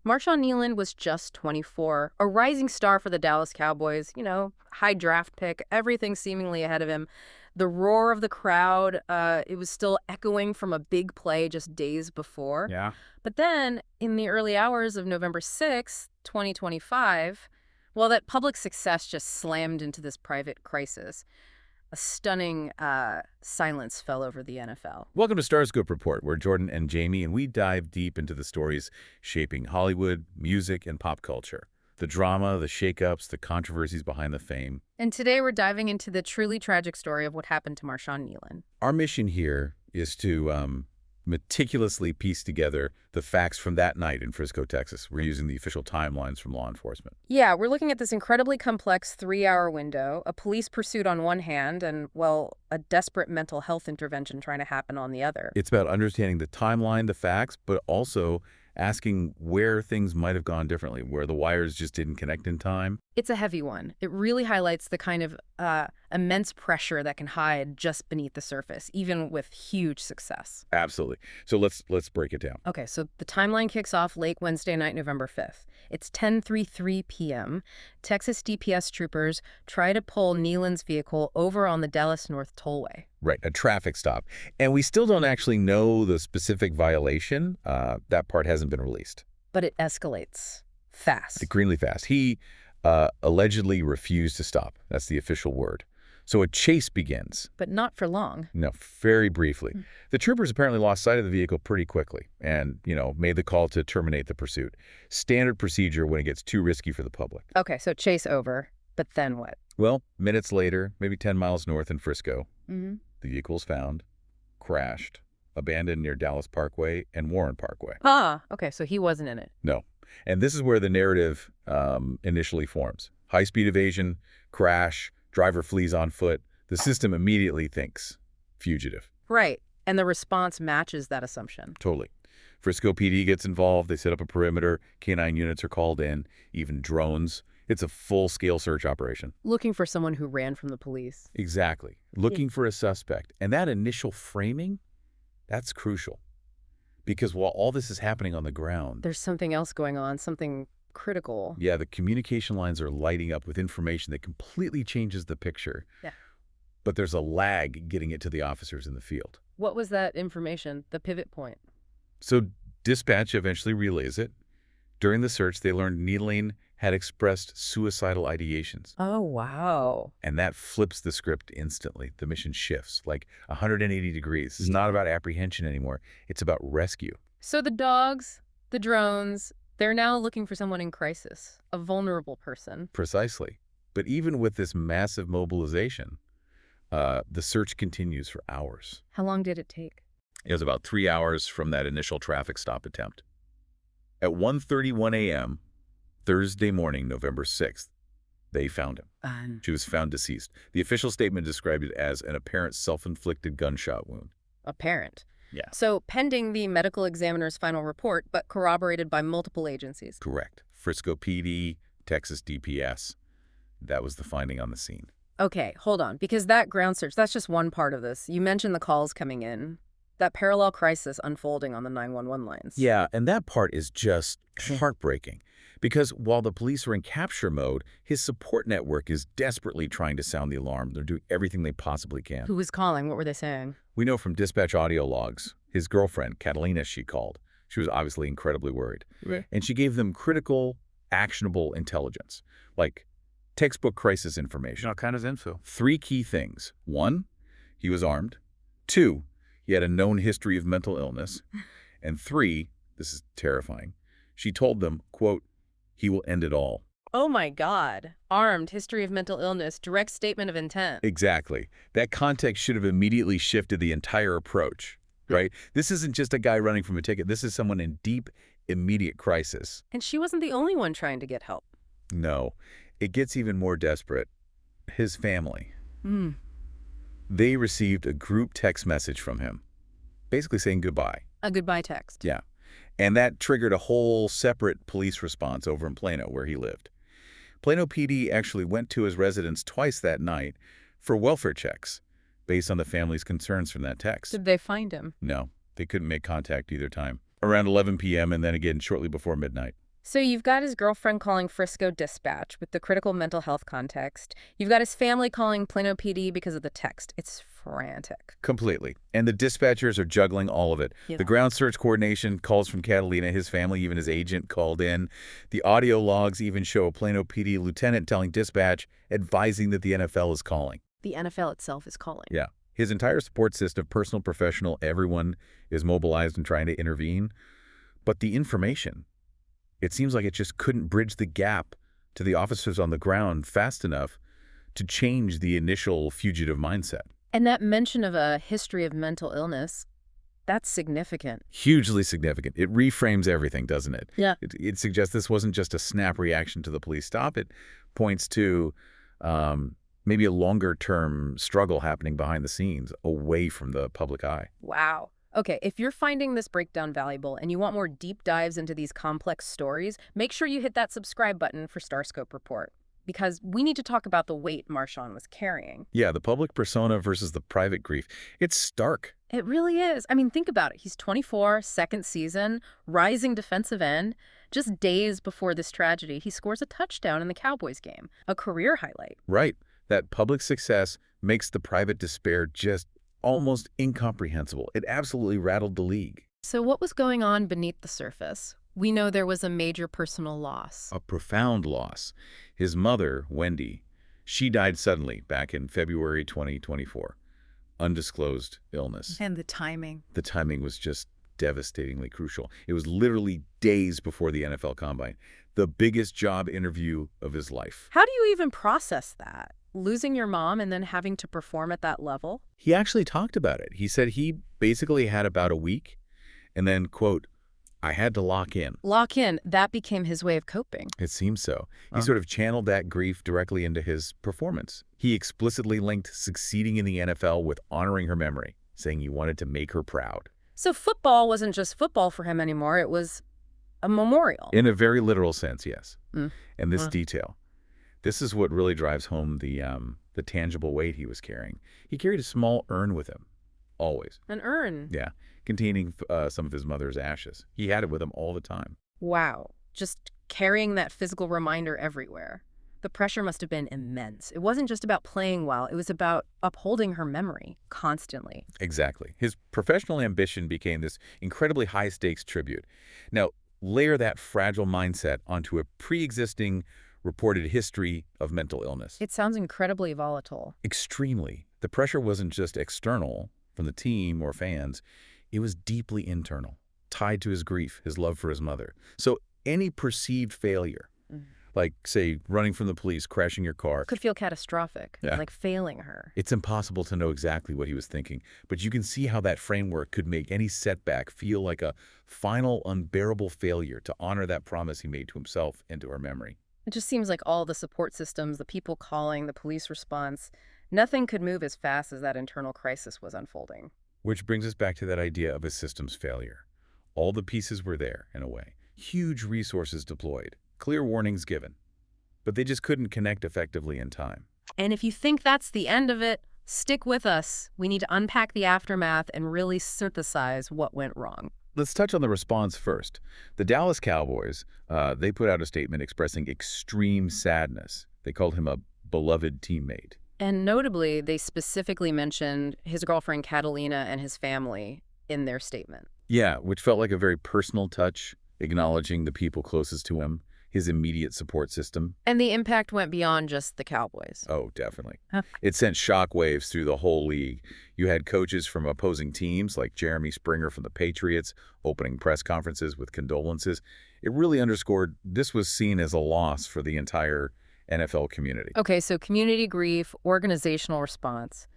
Marshawn Kneeland was just 24, a rising star for the Dallas Cowboys, high draft pick, everything seemingly ahead of him. The roar of the crowd, it was still echoing from a big play just days before. Yeah. But then, in the early hours of November 6th, 2025, well, that public success just slammed into this private crisis. A stunning silence fell over the NFL. Welcome to Starscope Report, where Jordan and Jamie and we dive deep into the stories shaping Hollywood, music, and pop culture. The drama, the shakeups, the controversies behind the fame. And today we're diving into the truly tragic story of what happened to Marshawn Kneeland. Our mission here is to meticulously piece together the facts from that night in Frisco, Texas. We're using the official timelines from law enforcement. Yeah, we're looking at this incredibly complex 3-hour window, a police pursuit on one hand, and, well, a desperate mental health intervention trying to happen on the other. It's about understanding the timeline, the facts, but also asking where things might have gone differently, where the wires just didn't connect in time. It's a heavy one. It really highlights the kind of immense pressure that can hide just beneath the surface, even with huge success. Absolutely. So let's break it down. Okay, so the timeline kicks off late Wednesday night, November 5th. It's 10:33 p.m. Texas DPS troopers try to pull Kneeland's vehicle over on the Dallas North Tollway. Right, a traffic stop. And we still don't actually know the specific violation. That part hasn't been released. But it escalates fast. Extremely fast. He allegedly refused to stop. That's the official word. So a chase begins. But not for long. No, very briefly. The troopers apparently lost sight of the vehicle pretty quickly and, made the call to terminate the pursuit. Standard procedure when it gets too risky for the public. Okay, so chase over. But then what? Well, minutes later, maybe 10 miles north in Frisco, the vehicle was found, crashed, abandoned near Dallas Parkway and Warren Parkway. Ah, okay, so he wasn't in it. No. And this is where the narrative initially forms. High-speed evasion, crash, driver flees on foot. The system immediately thinks fugitive. Right, and the response matches that assumption. Totally. Frisco PD gets involved. They set up a perimeter. K-9 units are called in, even drones. It's a full-scale search operation. Looking for someone who ran from the police. Exactly. Looking for a suspect. And that initial framing, that's crucial. Because while all this is happening on the ground, there's something else going on, something critical. Yeah, the communication lines are lighting up with information that completely changes the picture. Yeah. But there's a lag getting it to the officers in the field. What was that information, the pivot point? So dispatch eventually relays it. During the search, they learned Kneeland had expressed suicidal ideations. Oh, wow. And that flips the script instantly. The mission shifts like 180 degrees. It's not about apprehension anymore. It's about rescue. So the dogs, the drones, they're now looking for someone in crisis, a vulnerable person. Precisely. But even with this massive mobilization, the search continues for hours. How long did it take? It was about 3 hours from that initial traffic stop attempt. At 1:31 a.m., Thursday morning, November 6th, they found him. She was found deceased. The official statement described it as an apparent self-inflicted gunshot wound. Apparent. Yeah. So pending the medical examiner's final report, but corroborated by multiple agencies. Correct. Frisco PD, Texas DPS. That was the finding on the scene. Okay, hold on, because that ground search, that's just one part of this. You mentioned the calls coming in. That parallel crisis unfolding on the 911 lines. Yeah, and that part is just heartbreaking. Because while the police are in capture mode, his support network is desperately trying to sound the alarm. They're doing everything they possibly can. Who was calling? What were they saying? We know from dispatch audio logs, his girlfriend, Catalina, she called. She was obviously incredibly worried. Right. And she gave them critical, actionable intelligence, like textbook crisis information. What kind of info? 3 key things. 1, he was armed. 2, he had a known history of mental illness. And 3, this is terrifying, she told them, quote, he will end it all. Oh my God. Armed, history of mental illness, direct statement of intent. Exactly. That context should have immediately shifted the entire approach, right? This isn't just a guy running from a ticket. This is someone in deep, immediate crisis. And she wasn't the only one trying to get help. No. It gets even more desperate. His family. They received a group text message from him, basically saying goodbye. A goodbye text. Yeah. And that triggered a whole separate police response over in Plano, where he lived. Plano PD actually went to his residence twice that night for welfare checks, based on the family's concerns from that text. Did they find him? No, they couldn't make contact either time. Around 11 p.m. and then again shortly before midnight. So you've got his girlfriend calling Frisco dispatch with the critical mental health context. You've got his family calling Plano PD because of the text. It's frantic. Completely. And the dispatchers are juggling all of it. Yeah. The ground search coordination, calls from Catalina, his family, even his agent called in. The audio logs even show a Plano PD lieutenant telling dispatch, advising that the NFL is calling. The NFL itself is calling. Yeah. His entire support system, personal, professional, everyone is mobilized and trying to intervene. But the information, it seems like it just couldn't bridge the gap to the officers on the ground fast enough to change the initial fugitive mindset. And that mention of a history of mental illness, that's significant. Hugely significant. It reframes everything, doesn't it? Yeah. It suggests this wasn't just a snap reaction to the police stop. It points to maybe a longer-term struggle happening behind the scenes, away from the public eye. Wow. Okay, if you're finding this breakdown valuable and you want more deep dives into these complex stories, make sure you hit that subscribe button for Starscope Report, because we need to talk about the weight Marshawn was carrying. Yeah, the public persona versus the private grief. It's stark. It really is. I mean, think about it. He's 24, second season, rising defensive end. Just days before this tragedy, he scores a touchdown in the Cowboys game, a career highlight. Right. That public success makes the private despair just almost incomprehensible. It absolutely rattled the league. So what was going on beneath the surface? We know there was a major personal loss. A profound loss. His mother, Wendy, she died suddenly back in February 2024. Undisclosed illness. And the timing. The timing was just devastatingly crucial. It was literally days before the NFL Combine, the biggest job interview of his life. How do you even process that? Losing your mom and then having to perform at that level? He actually talked about it. He said he basically had about a week and then, quote, I had to lock in. Lock in. That became his way of coping. It seems so. He sort of channeled that grief directly into his performance. He explicitly linked succeeding in the NFL with honoring her memory, saying he wanted to make her proud. So football wasn't just football for him anymore. It was a memorial. In a very literal sense, yes. Mm. And this detail, this is what really drives home the tangible weight he was carrying. He carried a small urn with him, always. An urn? Yeah, containing some of his mother's ashes. He had it with him all the time. Wow. Just carrying that physical reminder everywhere. The pressure must have been immense. It wasn't just about playing well. It was about upholding her memory constantly. Exactly. His professional ambition became this incredibly high-stakes tribute. Now, layer that fragile mindset onto a pre-existing reported history of mental illness. It sounds incredibly volatile. Extremely. The pressure wasn't just external from the team or fans. It was deeply internal, tied to his grief, his love for his mother. So any perceived failure, like, say, running from the police, crashing your car, Could feel catastrophic, Yeah. like failing her. it's impossible to know exactly what he was thinking, but you can see how that framework could make any setback feel like a final, unbearable failure to honor that promise he made to himself and to her memory. It just seems like all the support systems, the people calling, the police response, nothing could move as fast as that internal crisis was unfolding. Which brings us back to that idea of a system's failure. All the pieces were there, in a way. Huge resources deployed, clear warnings given, but they just couldn't connect effectively in time. And if you think that's the end of it, stick with us. We need to unpack the aftermath and really synthesize what went wrong. Let's touch on the response first. The Dallas Cowboys, they put out a statement expressing extreme sadness. They called him a beloved teammate. And notably, they specifically mentioned his girlfriend Catalina and his family in their statement. Yeah, which felt like a very personal touch, acknowledging the people closest to him, his immediate support system. And the impact went beyond just the Cowboys. Oh, definitely. Huh. It sent shockwaves through the whole league. You had coaches from opposing teams, like Jeremy Springer from the Patriots, opening press conferences with condolences. It really underscored this was seen as a loss for the entire NFL community. Okay, so community grief, organizational response.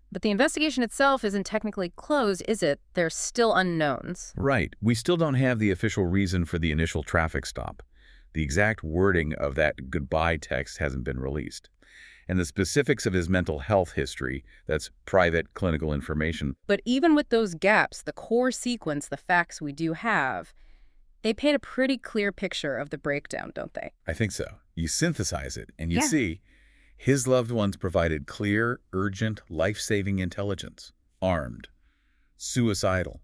But the investigation itself isn't technically closed, is it? There's still unknowns. Right. We still don't have the official reason for the initial traffic stop. The exact wording of that goodbye text hasn't been released. And the specifics of his mental health history, that's private clinical information. But even with those gaps, the core sequence, the facts we do have, they paint a pretty clear picture of the breakdown, don't they? I think so. You synthesize it, and you Yeah. see his loved ones provided clear, urgent, life-saving intelligence, armed, suicidal,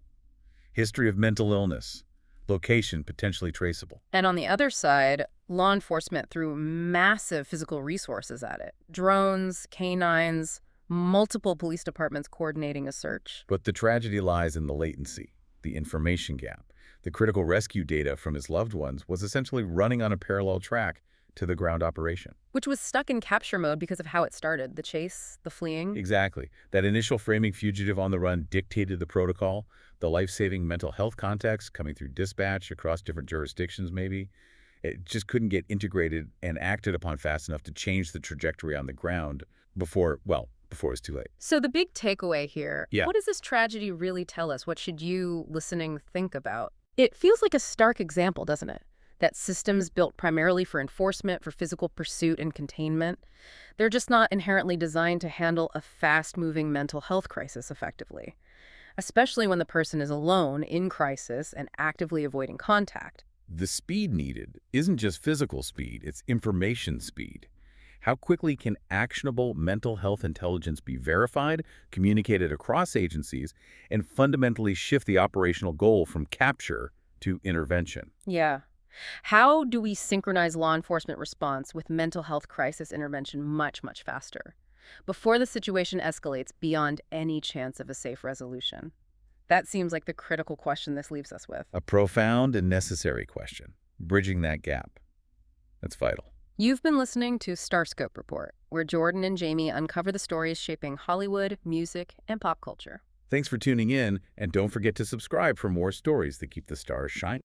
history of mental illness, Location potentially traceable. And on the other side, law enforcement threw massive physical resources at it. Drones, canines, multiple police departments coordinating a search. But the tragedy lies in the latency, the information gap. The critical rescue data from his loved ones was essentially running on a parallel track to the ground operation. Which was stuck in capture mode because of how it started. The chase, the fleeing. Exactly. That initial framing fugitive on the run dictated the protocol, the life-saving mental health context coming through dispatch across different jurisdictions maybe. It just couldn't get integrated and acted upon fast enough to change the trajectory on the ground before it's too late. So the big takeaway here, Yeah. what does this tragedy really tell us? What should you, listening, think about? It feels like a stark example, doesn't it? That systems built primarily for enforcement, for physical pursuit and containment, they're just not inherently designed to handle a fast-moving mental health crisis effectively, especially when the person is alone, in crisis, and actively avoiding contact. The speed needed isn't just physical speed, it's information speed. How quickly can actionable mental health intelligence be verified, communicated across agencies, and fundamentally shift the operational goal from capture to intervention? Yeah. How do we synchronize law enforcement response with mental health crisis intervention much, much faster, before the situation escalates beyond any chance of a safe resolution? That seems like the critical question this leaves us with. A profound and necessary question. Bridging that gap. That's vital. You've been listening to Starscope Report, where Jordan and Jamie uncover the stories shaping Hollywood, music, and pop culture. Thanks for tuning in, and don't forget to subscribe for more stories that keep the stars shining.